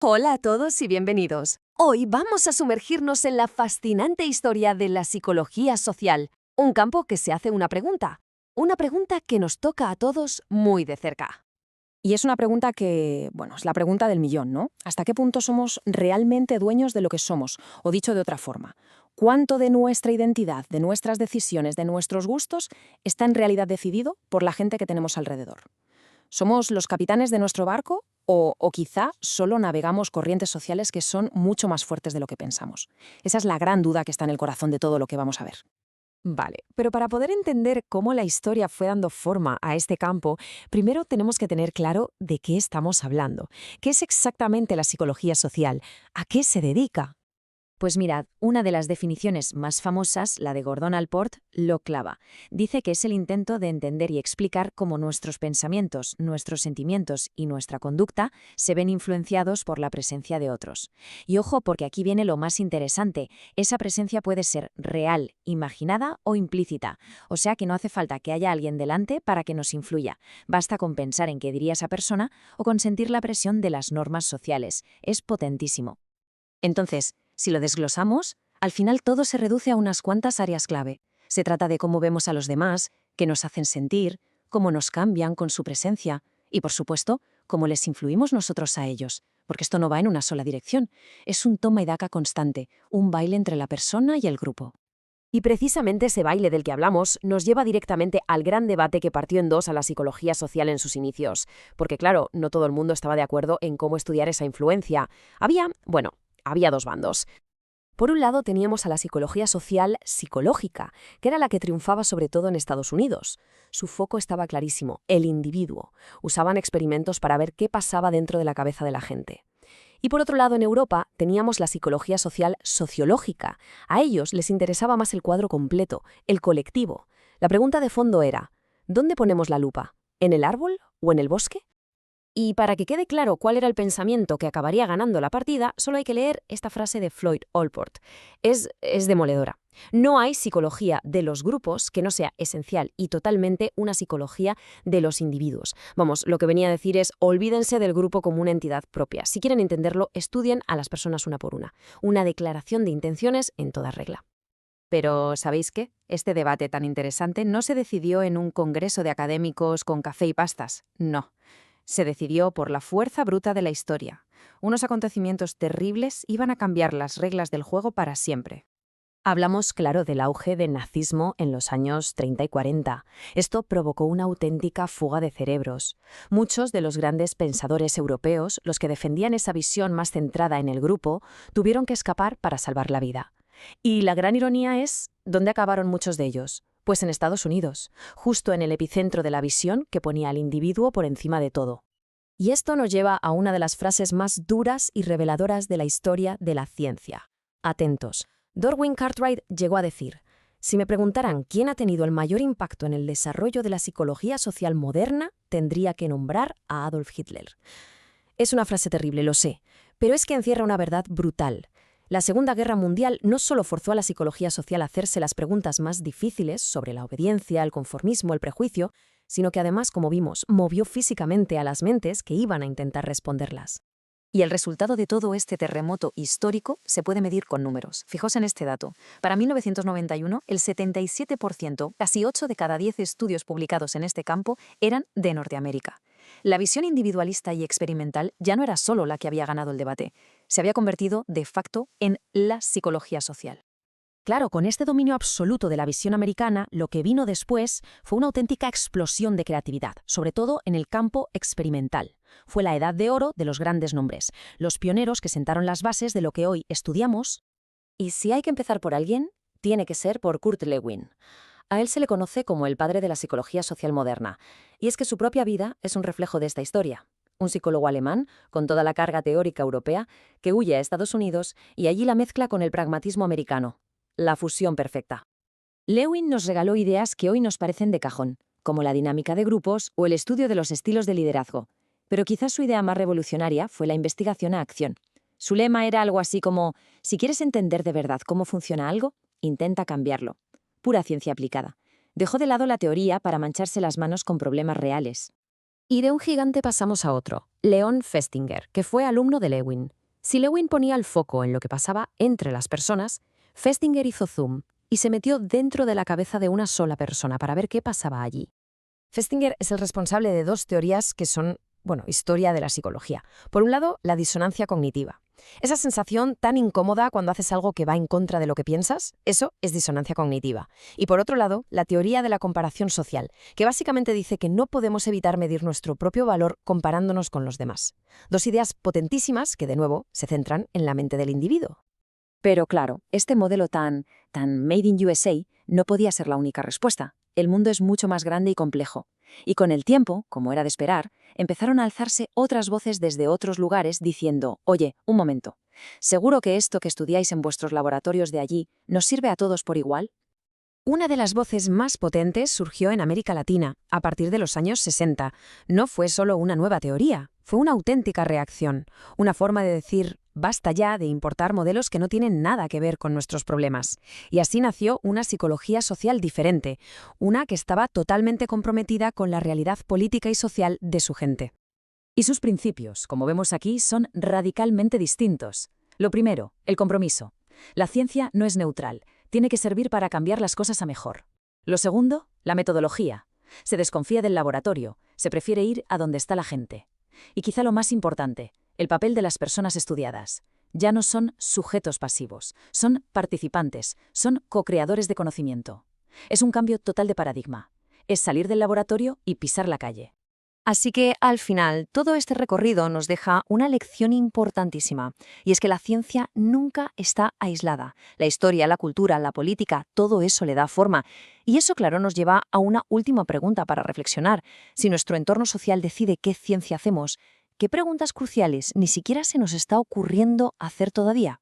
Hola a todos y bienvenidos. Hoy vamos a sumergirnos en la fascinante historia de la psicología social, un campo que se hace una pregunta que nos toca a todos muy de cerca. Y es una pregunta que, bueno, es la pregunta del millón, ¿no? ¿Hasta qué punto somos realmente dueños de lo que somos? O dicho de otra forma, ¿cuánto de nuestra identidad, de nuestras decisiones, de nuestros gustos está en realidad decidido por la gente que tenemos alrededor? ¿Somos los capitanes de nuestro barco o quizá solo navegamos corrientes sociales que son mucho más fuertes de lo que pensamos? Esa es la gran duda que está en el corazón de todo lo que vamos a ver. Vale, pero para poder entender cómo la historia fue dando forma a este campo, primero tenemos que tener claro de qué estamos hablando, qué es exactamente la psicología social, a qué se dedica. Pues mirad, una de las definiciones más famosas, la de Gordon Allport, lo clava. Dice que es el intento de entender y explicar cómo nuestros pensamientos, nuestros sentimientos y nuestra conducta se ven influenciados por la presencia de otros. Y ojo, porque aquí viene lo más interesante. Esa presencia puede ser real, imaginada o implícita. O sea que no hace falta que haya alguien delante para que nos influya. Basta con pensar en qué diría esa persona o con sentir la presión de las normas sociales. Es potentísimo. Entonces, si lo desglosamos, al final todo se reduce a unas cuantas áreas clave. Se trata de cómo vemos a los demás, qué nos hacen sentir, cómo nos cambian con su presencia y, por supuesto, cómo les influimos nosotros a ellos, porque esto no va en una sola dirección. Es un toma y daca constante, un baile entre la persona y el grupo. Y precisamente ese baile del que hablamos nos lleva directamente al gran debate que partió en dos a la psicología social en sus inicios. Porque claro, no todo el mundo estaba de acuerdo en cómo estudiar esa influencia. Había dos bandos. Por un lado teníamos a la psicología social psicológica, que era la que triunfaba sobre todo en Estados Unidos. Su foco estaba clarísimo, el individuo. Usaban experimentos para ver qué pasaba dentro de la cabeza de la gente. Y por otro lado, en Europa teníamos la psicología social sociológica. A ellos les interesaba más el cuadro completo, el colectivo. La pregunta de fondo era, ¿dónde ponemos la lupa? ¿En el árbol o en el bosque? Y para que quede claro cuál era el pensamiento que acabaría ganando la partida, solo hay que leer esta frase de Floyd Allport. Es demoledora. No hay psicología de los grupos que no sea esencial y totalmente una psicología de los individuos. Vamos, lo que venía a decir es olvídense del grupo como una entidad propia. Si quieren entenderlo, estudien a las personas una por una. Una declaración de intenciones en toda regla. Pero, ¿sabéis qué? Este debate tan interesante no se decidió en un congreso de académicos con café y pastas. No. Se decidió por la fuerza bruta de la historia. Unos acontecimientos terribles iban a cambiar las reglas del juego para siempre. Hablamos, claro, del auge del nazismo en los años 30 y 40. Esto provocó una auténtica fuga de cerebros. Muchos de los grandes pensadores europeos, los que defendían esa visión más centrada en el grupo, tuvieron que escapar para salvar la vida. Y la gran ironía es, ¿dónde acabaron muchos de ellos? Pues en Estados Unidos, justo en el epicentro de la visión que ponía al individuo por encima de todo. Y esto nos lleva a una de las frases más duras y reveladoras de la historia de la ciencia. Atentos. Darwin Cartwright llegó a decir, si me preguntaran quién ha tenido el mayor impacto en el desarrollo de la psicología social moderna, tendría que nombrar a Adolf Hitler. Es una frase terrible, lo sé, pero es que encierra una verdad brutal. La Segunda Guerra Mundial no solo forzó a la psicología social a hacerse las preguntas más difíciles sobre la obediencia, el conformismo, el prejuicio, sino que además, como vimos, movió físicamente a las mentes que iban a intentar responderlas. Y el resultado de todo este terremoto histórico se puede medir con números. Fijaos en este dato. Para 1991, el 77%, casi 8 de cada 10 estudios publicados en este campo, eran de Norteamérica. La visión individualista y experimental ya no era solo la que había ganado el debate, se había convertido de facto en la psicología social. Claro, con este dominio absoluto de la visión americana, lo que vino después fue una auténtica explosión de creatividad, sobre todo en el campo experimental. Fue la edad de oro de los grandes nombres, los pioneros que sentaron las bases de lo que hoy estudiamos. Y si hay que empezar por alguien, tiene que ser por Kurt Lewin. A él se le conoce como el padre de la psicología social moderna, y es que su propia vida es un reflejo de esta historia. Un psicólogo alemán, con toda la carga teórica europea, que huye a Estados Unidos y allí la mezcla con el pragmatismo americano. La fusión perfecta. Lewin nos regaló ideas que hoy nos parecen de cajón, como la dinámica de grupos o el estudio de los estilos de liderazgo. Pero quizás su idea más revolucionaria fue la investigación a acción. Su lema era algo así como, si quieres entender de verdad cómo funciona algo, intenta cambiarlo. Pura ciencia aplicada. Dejó de lado la teoría para mancharse las manos con problemas reales. Y de un gigante pasamos a otro, Leon Festinger, que fue alumno de Lewin. Si Lewin ponía el foco en lo que pasaba entre las personas, Festinger hizo zoom y se metió dentro de la cabeza de una sola persona para ver qué pasaba allí. Festinger es el responsable de dos teorías que son, historia de la psicología. Por un lado, la disonancia cognitiva. Esa sensación tan incómoda cuando haces algo que va en contra de lo que piensas, eso es disonancia cognitiva. Y por otro lado, la teoría de la comparación social, que básicamente dice que no podemos evitar medir nuestro propio valor comparándonos con los demás. Dos ideas potentísimas que, de nuevo, se centran en la mente del individuo. Pero claro, este modelo tan made in USA no podía ser la única respuesta. El mundo es mucho más grande y complejo. Y con el tiempo, como era de esperar, empezaron a alzarse otras voces desde otros lugares diciendo, oye, un momento, ¿seguro que esto que estudiáis en vuestros laboratorios de allí nos sirve a todos por igual? Una de las voces más potentes surgió en América Latina, a partir de los años 60. No fue solo una nueva teoría, fue una auténtica reacción, una forma de decir, basta ya de importar modelos que no tienen nada que ver con nuestros problemas. Y así nació una psicología social diferente, una que estaba totalmente comprometida con la realidad política y social de su gente. Y sus principios, como vemos aquí, son radicalmente distintos. Lo primero, el compromiso. La ciencia no es neutral, tiene que servir para cambiar las cosas a mejor. Lo segundo, la metodología. Se desconfía del laboratorio, se prefiere ir a donde está la gente. Y quizá lo más importante, el papel de las personas estudiadas. Ya no son sujetos pasivos, son participantes, son co-creadores de conocimiento. Es un cambio total de paradigma. Es salir del laboratorio y pisar la calle. Así que, al final, todo este recorrido nos deja una lección importantísima, y es que la ciencia nunca está aislada. La historia, la cultura, la política, todo eso le da forma. Y eso, claro, nos lleva a una última pregunta para reflexionar. Si nuestro entorno social decide qué ciencia hacemos, ¿qué preguntas cruciales ni siquiera se nos está ocurriendo hacer todavía?